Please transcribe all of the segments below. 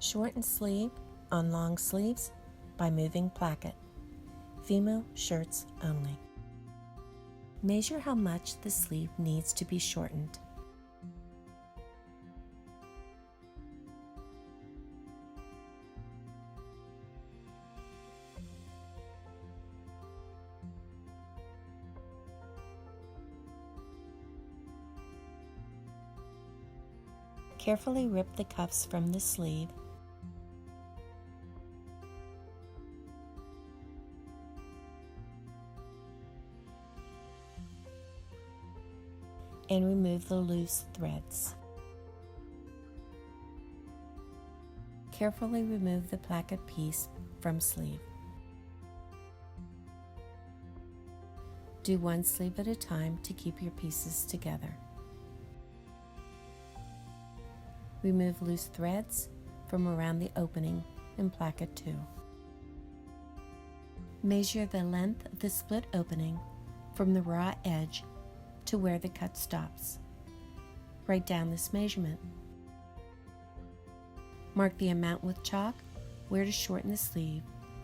Shorten sleeve on long sleeves by moving Placket. Female shirts only. Measure how much the sleeve needs to be shortened. Carefully rip the cuffs from the sleeve and remove the loose threads. Carefully remove the placket piece from sleeve. Do one sleeve at a time to keep your pieces together. Remove loose threads from around the opening in Placket 2. Measure the length of the split opening from the raw edge to where the cut stops. Write down this measurement. Mark the amount with chalk where to shorten the sleeve,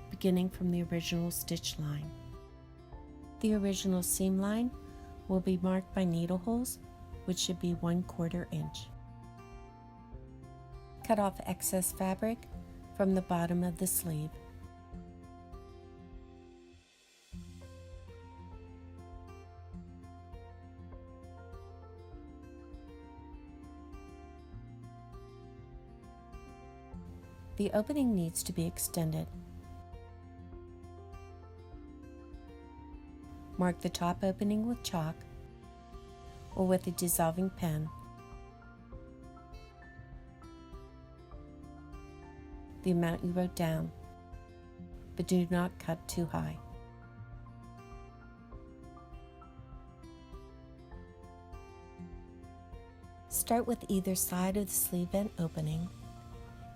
beginning from the original stitch line. The original seam line will be marked by needle holes, which should be 1/4 inch. Cut off excess fabric from the bottom of the sleeve. The opening needs to be extended. Mark the top opening with chalk or with a dissolving pen. The amount you wrote down, but do not cut too high. Start with either side of the sleeve vent opening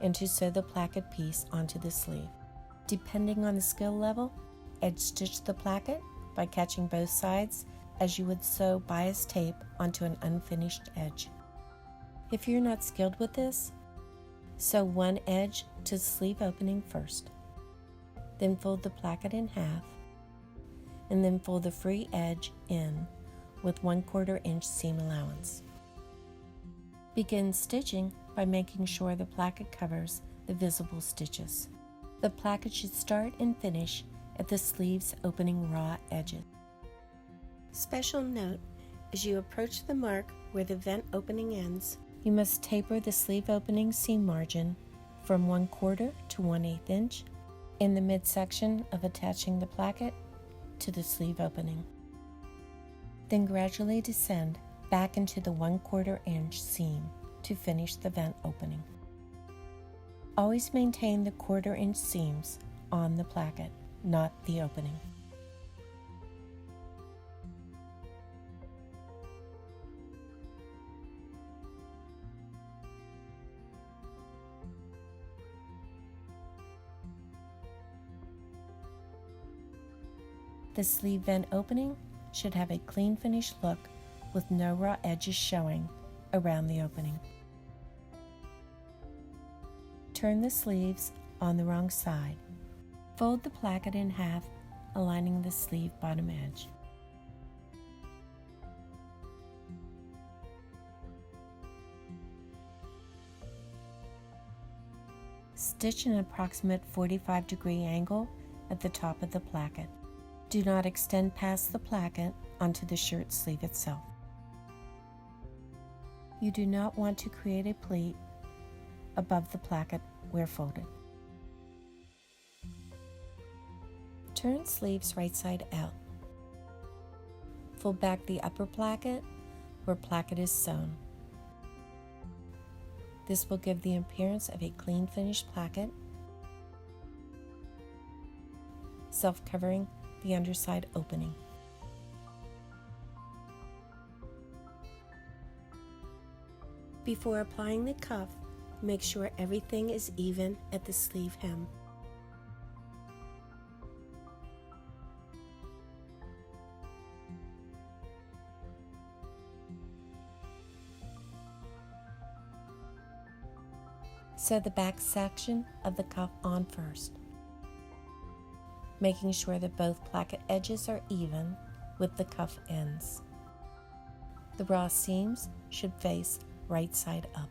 and to sew the placket piece onto the sleeve. Depending on the skill level, edge stitch the placket by catching both sides as you would sew bias tape onto an unfinished edge. If you're not skilled with this, sew one edge to the sleeve opening first. Then fold the placket in half and then fold the free edge in with 1/4 inch seam allowance. Begin stitching by making sure the placket covers the visible stitches. The placket should start and finish at the sleeve's opening raw edges. Special note, as you approach the mark where the vent opening ends, you must taper the sleeve opening seam margin from 1/4 to 1/8 inch in the midsection of attaching the placket to the sleeve opening. Then gradually descend back into the 1/4 inch seam to finish the vent opening. Always maintain the 1/4 inch seams on the placket, not the opening. The sleeve vent opening should have a clean finished look with no raw edges showing around the opening. Turn the sleeves on the wrong side. Fold the placket in half, aligning the sleeve bottom edge. Stitch an approximate 45-degree angle at the top of the placket. Do not extend past the placket onto the shirt sleeve itself. You do not want to create a pleat above the placket where folded. Turn sleeves right side out. Fold back the upper placket where placket is sewn. This will give the appearance of a clean finished placket, self-covering the underside opening. Before applying the cuff, make sure everything is even at the sleeve hem. Sew the back section of the cuff on first, making sure that both placket edges are even with the cuff ends. The raw seams should face right side up.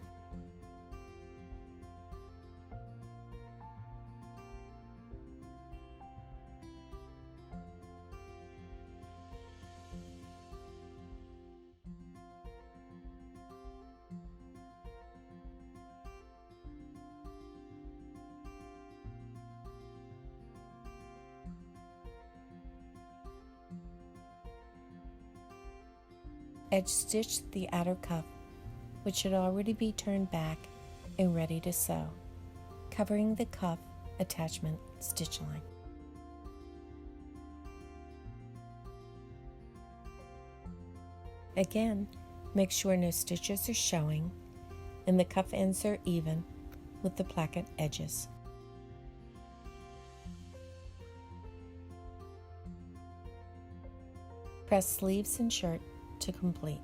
Edge stitch the outer cuff, which should already be turned back and ready to sew, covering the cuff attachment stitch line. Again, make sure no stitches are showing and the cuff ends are even with the placket edges. Press sleeves and shirt to complete.